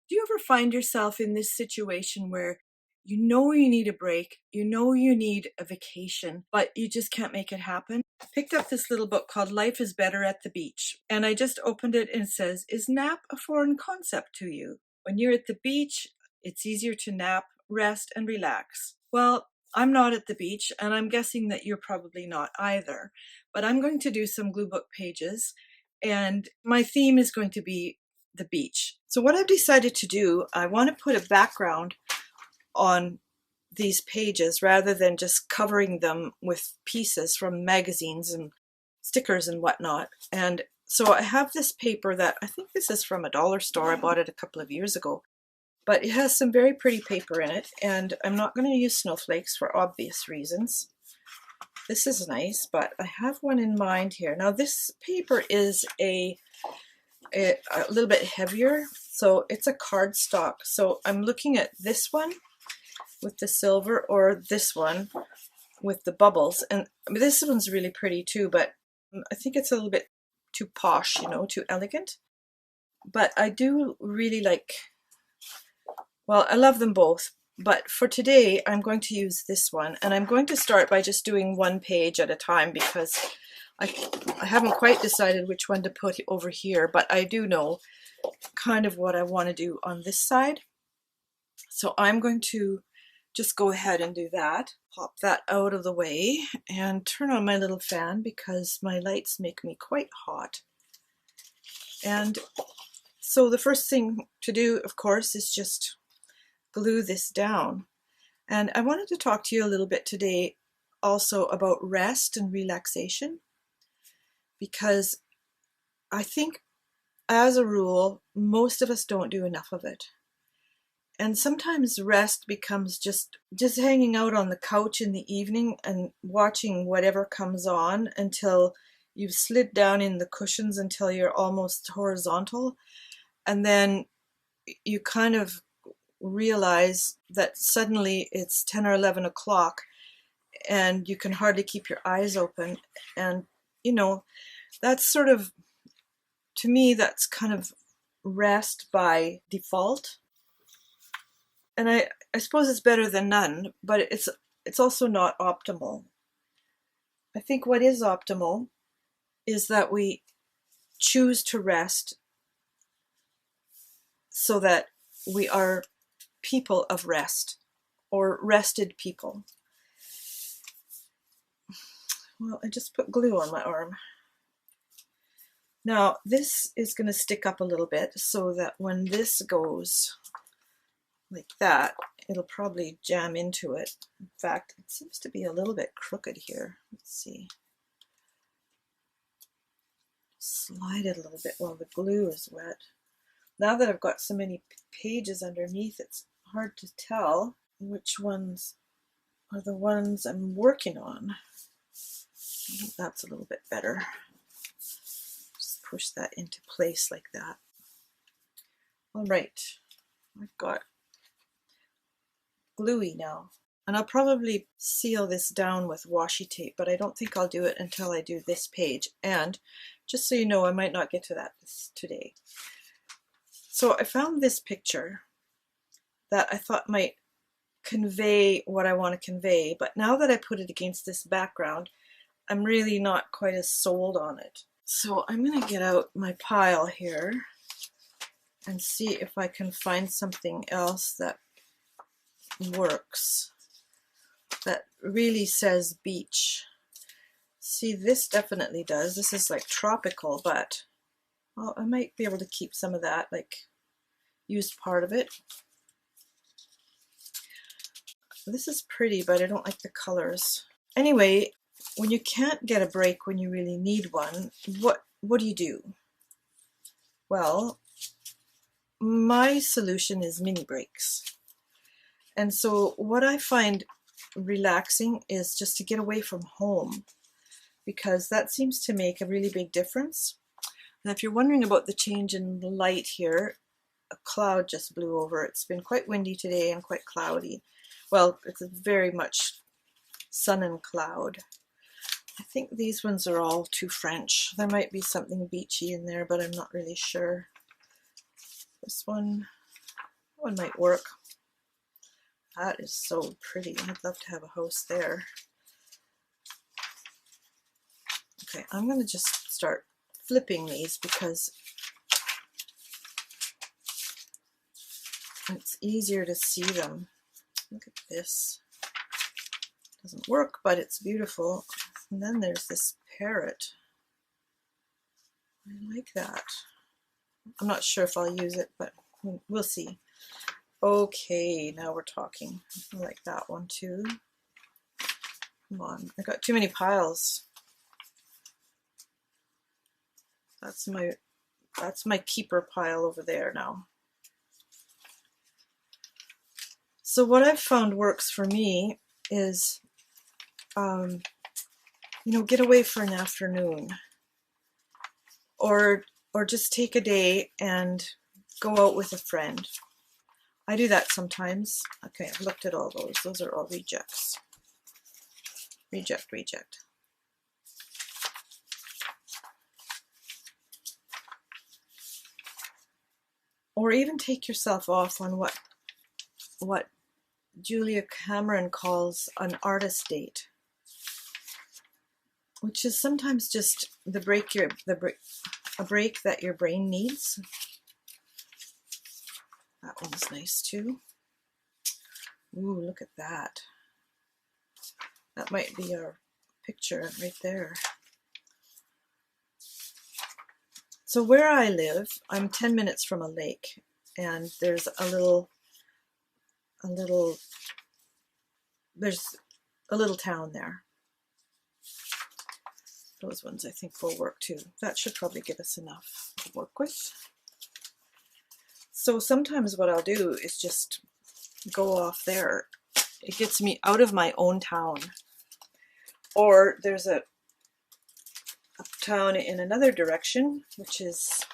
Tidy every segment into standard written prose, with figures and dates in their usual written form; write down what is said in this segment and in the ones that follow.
Do you ever find yourself in this situation where you know you need a break, you know you need a vacation, but you just can't make it happen? I picked up this little book called Life is Better at the Beach, and I just opened it and it says, is nap a foreign concept to you? When you're at the beach, it's easier to nap, rest, and relax. Well, I'm not at the beach, and I'm guessing that you're probably not either, but I'm going to do some glue book pages, and my theme is going to be the beach. So what I've decided to do, I want to put a background on these pages rather than just covering them with pieces from magazines and stickers and whatnot. And so I have this paper that I think this is from a dollar store. I bought it a couple of years ago, but it has some very pretty paper in it, and I'm not going to use snowflakes for obvious reasons. This is nice, but I have one in mind here. Now this paper is a little bit heavier, so it's a cardstock. So I'm looking at this one with the silver or this one with the bubbles, and I mean, this one's really pretty too, but I think it's a little bit too posh, you know, too elegant. But I do really like, well, I love them both, but for today I'm going to use this one, and I'm going to start by just doing one page at a time because I haven't quite decided which one to put over here, but I do know kind of what I want to do on this side. So I'm going to just go ahead and do that. Pop that out of the way and turn on my little fan because my lights make me quite hot. And so the first thing to do, of course, is just glue this down. And I wanted to talk to you a little bit today also about rest and relaxation, because I think as a rule, most of us don't do enough of it. And sometimes rest becomes just hanging out on the couch in the evening and watching whatever comes on until you've slid down in the cushions until you're almost horizontal. And then you kind of realize that suddenly it's 10 or 11 o'clock and you can hardly keep your eyes open. And, you know, that's sort of, to me, that's kind of rest by default. And I suppose it's better than none, but it's also not optimal. I think what is optimal is that we choose to rest so that we are people of rest, or rested people. Well, I just put glue on my arm. Now this is going to stick up a little bit so that when this goes like that, it'll probably jam into it. In fact, it seems to be a little bit crooked here. Let's see. Slide it a little bit while the glue is wet. Now that I've got so many pages underneath, it's hard to tell which ones are the ones I'm working on. I think that's a little bit better. Just push that into place like that. All right, I've got gluey now, and I'll probably seal this down with washi tape, but I don't think I'll do it until I do this page. And just so you know, I might not get to that today. So I found this picture that I thought might convey what I want to convey, but now that I put it against this background, I'm really not quite as sold on it. So I'm going to get out my pile here and see if I can find something else that works, that really says beach. See, this definitely does. This is like tropical, but well, I might be able to keep some of that, like use part of it. This is pretty, but I don't like the colors. Anyway, when you can't get a break when you really need one, what do you do? Well, my solution is mini breaks. And so what I find relaxing is just to get away from home, because that seems to make a really big difference. And if you're wondering about the change in the light here, a cloud just blew over. It's been quite windy today and quite cloudy. Well, it's very much sun and cloud. I think these ones are all too French. There might be something beachy in there, but I'm not really sure. This one, one might work. That is so pretty. I'd love to have a house there. Okay, I'm going to just start flipping these because it's easier to see them. Look at this. Doesn't work, but it's beautiful. And then there's this parrot. I like that. I'm not sure if I'll use it, but we'll see. Okay, now we're talking. I like that one too. Come on, I got too many piles. That's my keeper pile over there now. So what I've found works for me is, you know, get away for an afternoon, or just take a day and go out with a friend. I do that sometimes. Okay, I've looked at all those. Those are all rejects. Reject, reject. Or even take yourself off on what Julia Cameron calls an artist date, which is sometimes just a break that your brain needs. That one's nice too. Ooh, look at that. That might be our picture right there. So where I live, I'm 10 minutes from a lake, and there's there's a little town there. Those ones I think will work too. That should probably give us enough to work with. So sometimes what I'll do is just go off there. It gets me out of my own town. Or there's a town in another direction, which is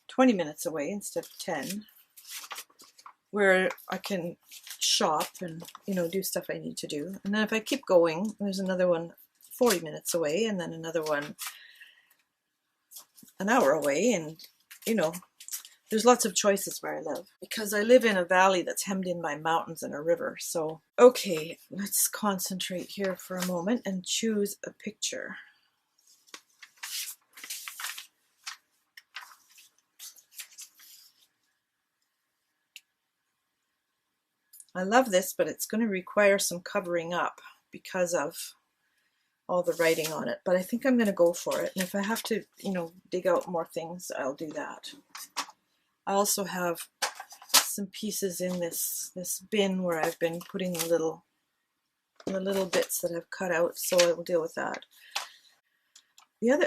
20 minutes away instead of 10, where I can shop and, you know, do stuff I need to do. And then if I keep going, there's another one 40 minutes away, and then another one an hour away, and, you know, there's lots of choices where I live, because I live in a valley that's hemmed in by mountains and a river. So, okay, let's concentrate here for a moment and choose a picture. I love this, but it's going to require some covering up because of all the writing on it. But I think I'm going to go for it. And if I have to, you know, dig out more things, I'll do that. I also have some pieces in this bin where I've been putting the little bits that I've cut out, so I will deal with that.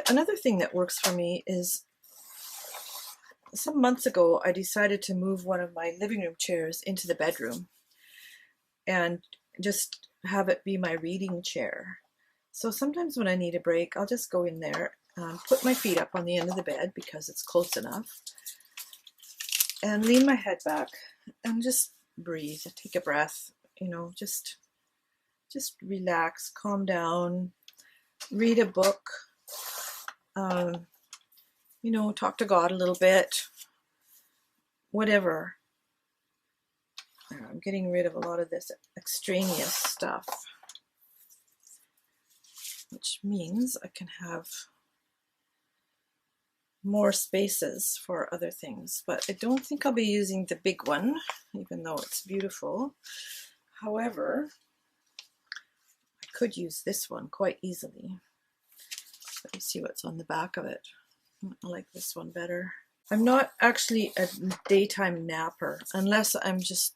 Another thing that works for me is, some months ago I decided to move one of my living room chairs into the bedroom and just have it be my reading chair. So sometimes when I need a break, I'll just go in there, put my feet up on the end of the bed because it's close enough, and lean my head back and just breathe, take a breath, you know, just relax, calm down, read a book, you know, talk to God a little bit, whatever. I'm getting rid of a lot of this extraneous stuff, which means I can have more spaces for other things. But I don't think I'll be using the big one, even though it's beautiful. However, I could use this one quite easily. Let me see what's on the back of it. I like this one better. I'm not actually a daytime napper unless I'm just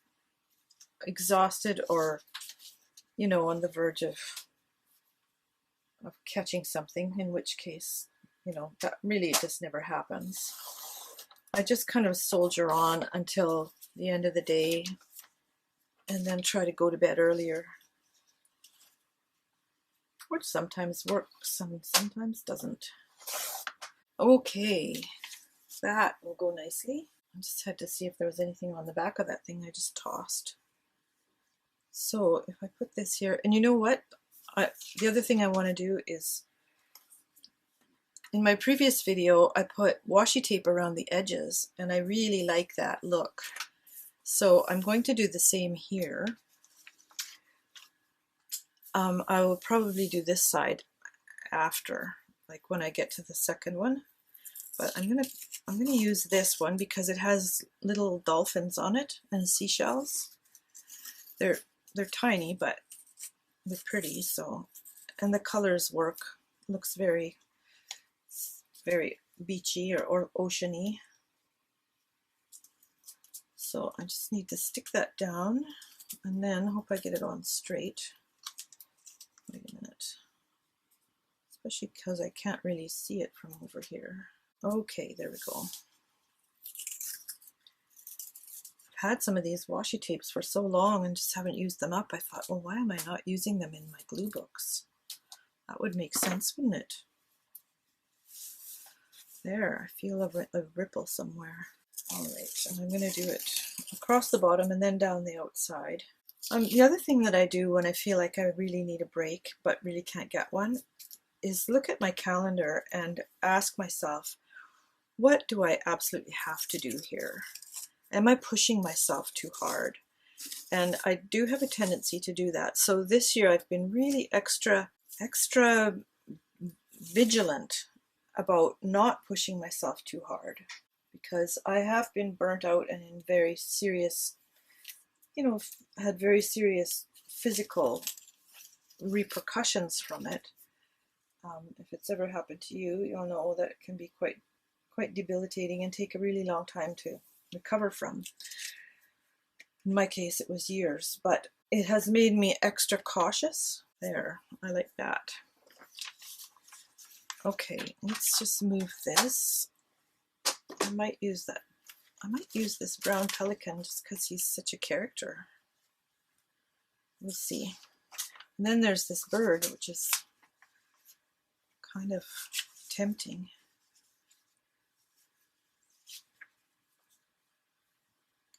exhausted or, you know, on the verge of catching something, in which case, you know, that really just never happens. I just kind of soldier on until the end of the day and then try to go to bed earlier, which sometimes works and sometimes doesn't. Okay, that will go nicely. I just had to see if there was anything on the back of that thing I just tossed. So if I put this here, and you know what? The other thing I want to do is, in my previous video, I put washi tape around the edges, and I really like that look. So I'm going to do the same here. I will probably do this side after, like when I get to the second one. But I'm gonna use this one because it has little dolphins on it and seashells. They're tiny, but they're pretty. So, and the colors work. Looks very beachy or oceany. So I just need to stick that down, and then hope I get it on straight. Wait a minute, especially because I can't really see it from over here. Okay, there we go. I've had some of these washi tapes for so long and just haven't used them up. I thought, well, why am I not using them in my glue books? That would make sense, wouldn't it? There, I feel a ripple somewhere. All right, and I'm going to do it across the bottom and then down the outside. The other thing that I do when I feel like I really need a break but really can't get one is look at my calendar and ask myself, what do I absolutely have to do here? Am I pushing myself too hard? And I do have a tendency to do that. So this year I've been really extra vigilant about not pushing myself too hard, because I have been burnt out and in very serious, had very serious physical repercussions from it. If it's ever happened to you, you'll know that it can be quite debilitating and take a really long time to recover from. In my case, it was years, but it has made me extra cautious. There, I like that. Okay, let's just move this. I might use this brown pelican just because he's such a character. We'll see. And then there's this bird, which is kind of tempting.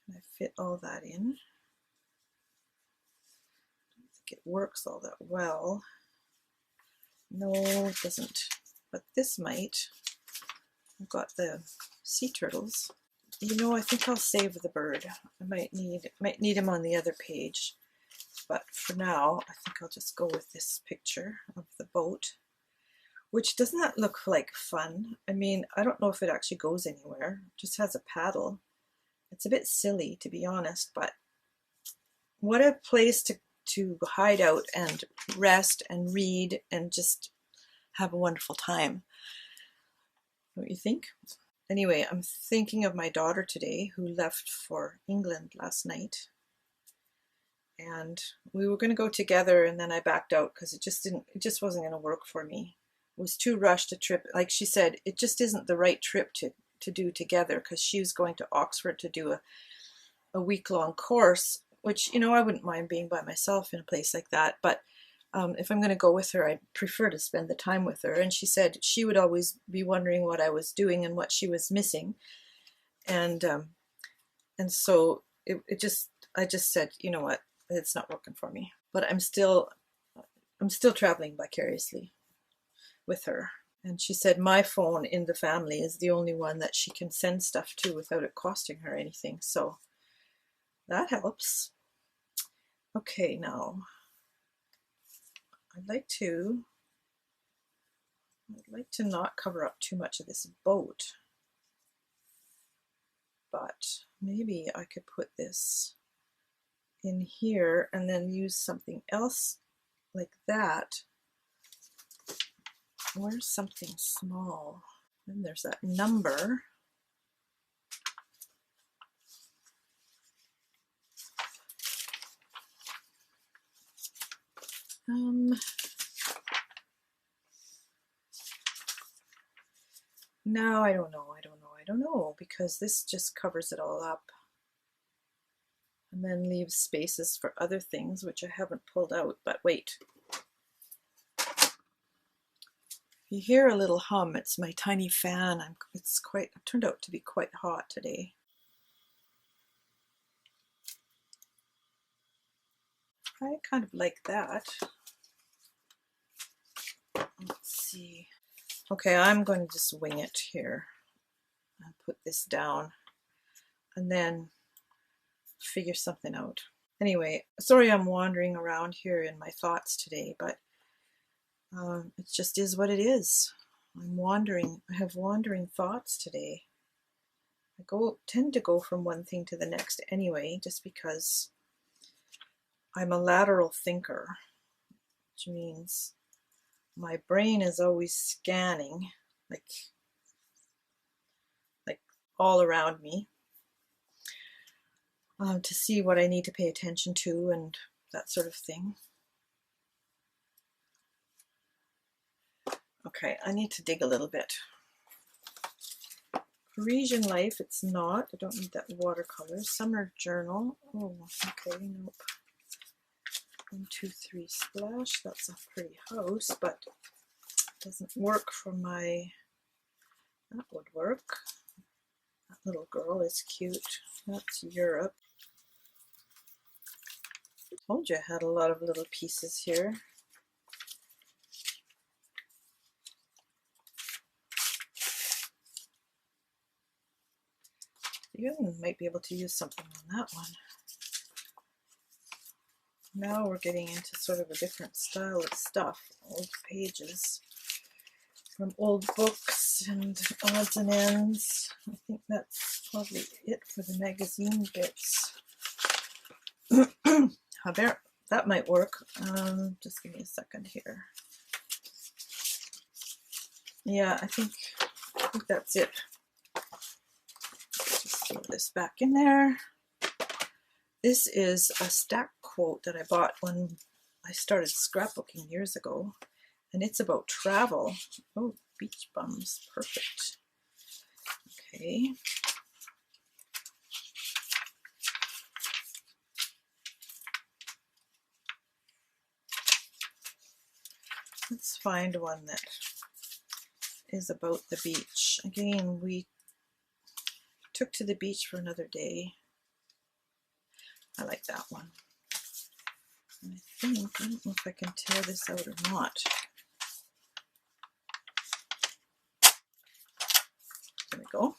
Can I fit all that in? I don't think it works all that well. No, it doesn't. But this might. I've got the sea turtles. I think I'll save the bird. I might need him on the other page. But for now, I think I'll just go with this picture of the boat, which doesn't that look like fun? I mean, I don't know if it actually goes anywhere. It just has a paddle. It's a bit silly, to be honest, but what a place to hide out and rest and read and just have a wonderful time. Don't you think? Anyway, I'm thinking of my daughter today, who left for England last night. And we were going to go together, and then I backed out because it just wasn't going to work for me. It was too rushed a trip. Like she said, it just isn't the right trip to do together, because she was going to Oxford to do a week-long course, which, I wouldn't mind being by myself in a place like that. But if I'm going to go with her, I prefer to spend the time with her. And she said she would always be wondering what I was doing and what she was missing. And so I just said, you know what? It's not working for me, but I'm still traveling vicariously with her. And she said my phone in the family is the only one that she can send stuff to without it costing her anything. So that helps. Okay, now I'd like to not cover up too much of this boat, but maybe I could put this in here and then use something else like that. Where's something small? Then there's that number. No, I don't know, because this just covers it all up and then leaves spaces for other things, which I haven't pulled out. But wait, you hear a little hum. It's my tiny fan. It turned out to be quite hot today. I kind of like that. Let's see. Okay, I'm going to just wing it here. I'll put this down and then figure something out. Anyway, sorry I'm wandering around here in my thoughts today, but it just is what it is. I'm wandering. I have wandering thoughts today. I tend to go from one thing to the next anyway, just because I'm a lateral thinker, which means my brain is always scanning, like all around me, to see what I need to pay attention to and that sort of thing. Okay, I need to dig a little bit. Parisian Life, it's not. I don't need that watercolor. Summer Journal. Oh, okay, nope. 1, 2, 3 splash. That's a pretty house, but it doesn't work for my. That would work. That little girl is cute. That's Europe. Told you I had a lot of little pieces here. You might be able to use something on that one. Now we're getting into sort of a different style of stuff. Old pages from old books and odds and ends. I think that's probably it for the magazine bits. There, that might work. Just give me a second here. Yeah, I think that's it. Just throw this back in there. This is a stack quote that I bought when I started scrapbooking years ago, and it's about travel. Oh, beach bums, perfect. Okay. Let's find one that is about the beach. Again, we took to the beach for another day. I like that one. And I don't know if I can tear this out or not. There we go.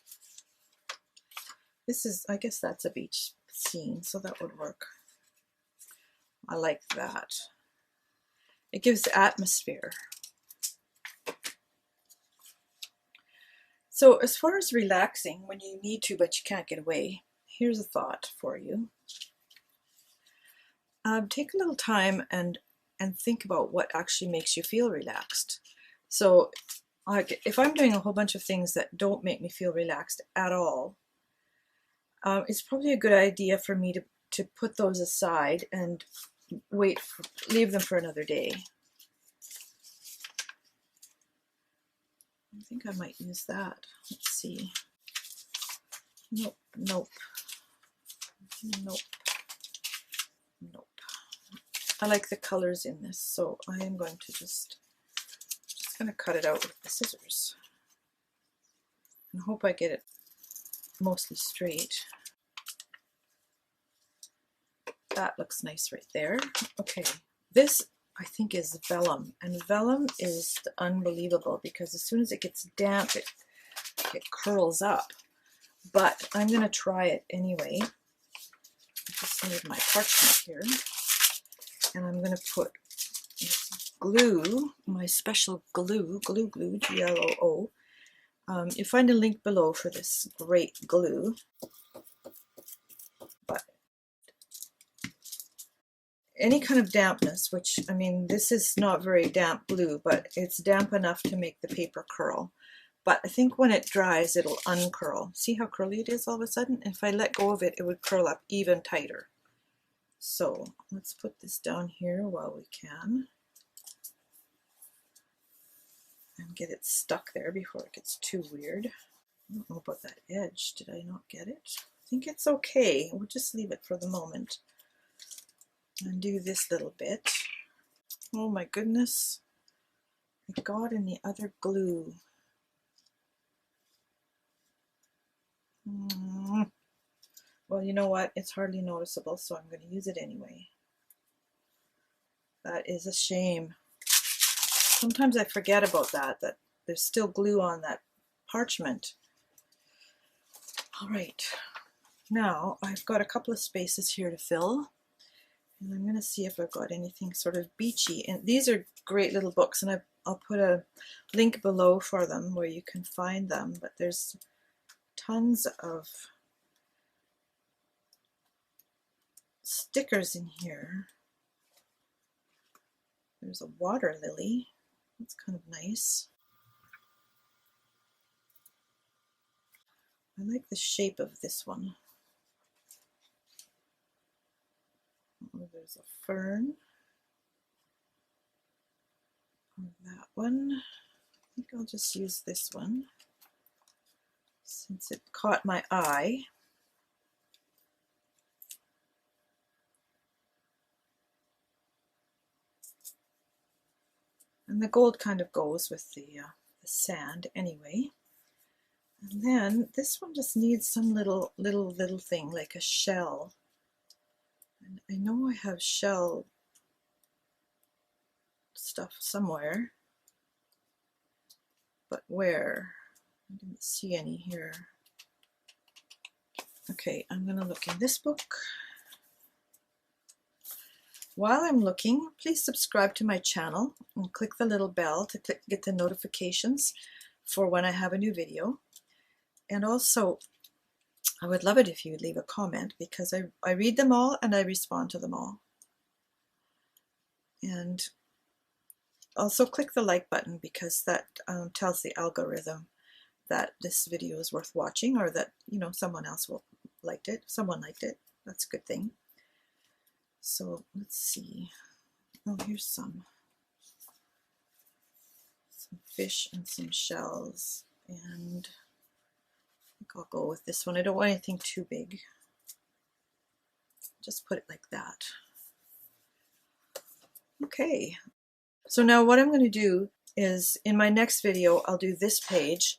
This is, I guess that's a beach scene, so that would work. I like that. It gives atmosphere. So as far as relaxing when you need to but you can't get away, here's a thought for you. Take a little time and think about what actually makes you feel relaxed. So if I'm doing a whole bunch of things that don't make me feel relaxed at all, it's probably a good idea for me to put those aside and leave them for another day. I think I might use that. Let's see. Nope, nope, nope, nope. I like the colors in this, so I am going to just going to cut it out with the scissors and hope I get it mostly straight. That looks nice right there. Okay, this I think is vellum, and vellum is unbelievable because as soon as it gets damp, it curls up. But I'm going to try it anyway. I just need my parchment here, and I'm going to put glue, my special glue, Gloo, you'll find a link below for this great glue. But any kind of dampness, which, I mean, this is not very damp glue, but it's damp enough to make the paper curl. But I think when it dries, it'll uncurl. See how curly it is all of a sudden? If I let go of it, it would curl up even tighter. So let's put this down here while we can. And get it stuck there before it gets too weird. I don't know about that edge. Did I not get it? I think it's okay. We'll just leave it for the moment. And do this little bit. Oh my goodness. I got in the other glue. Well, you know what? It's hardly noticeable, so I'm going to use it anyway. That is a shame. Sometimes I forget about that there's still glue on that parchment. All right, Now I've got a couple of spaces here to fill, and I'm going to see if I've got anything sort of beachy. And these are great little books, and I'll put a link below for them where you can find them, but there's tons of stickers in here. There's a water lily. That's kind of nice. I like the shape of this one. Oh, there's a fern. Or that one. I think I'll just use this one since it caught my eye. And the gold kind of goes with the sand anyway. And then this one just needs some little thing like a shell. And I know I have shell stuff somewhere, but where? I didn't see any here. Okay, I'm going to look in this book. While I'm looking, please subscribe to my channel and click the little bell to get the notifications for when I have a new video. And also, I would love it if you would leave a comment, because I read them all and I respond to them all. And also click the like button, because that tells the algorithm that this video is worth watching, or that, you know, someone else liked it. Someone liked it. That's a good thing. So let's see. Oh, here's some fish and some shells, and I think I'll go with this one. I don't want anything too big. Just put it like that. Okay. So now what I'm going to do is, in my next video, I'll do this page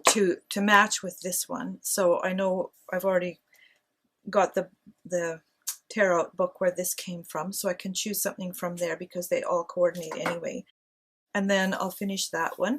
to match with this one. So I know I've already got the tear out book where this came from, so I can choose something from there because they all coordinate anyway. And then I'll finish that one.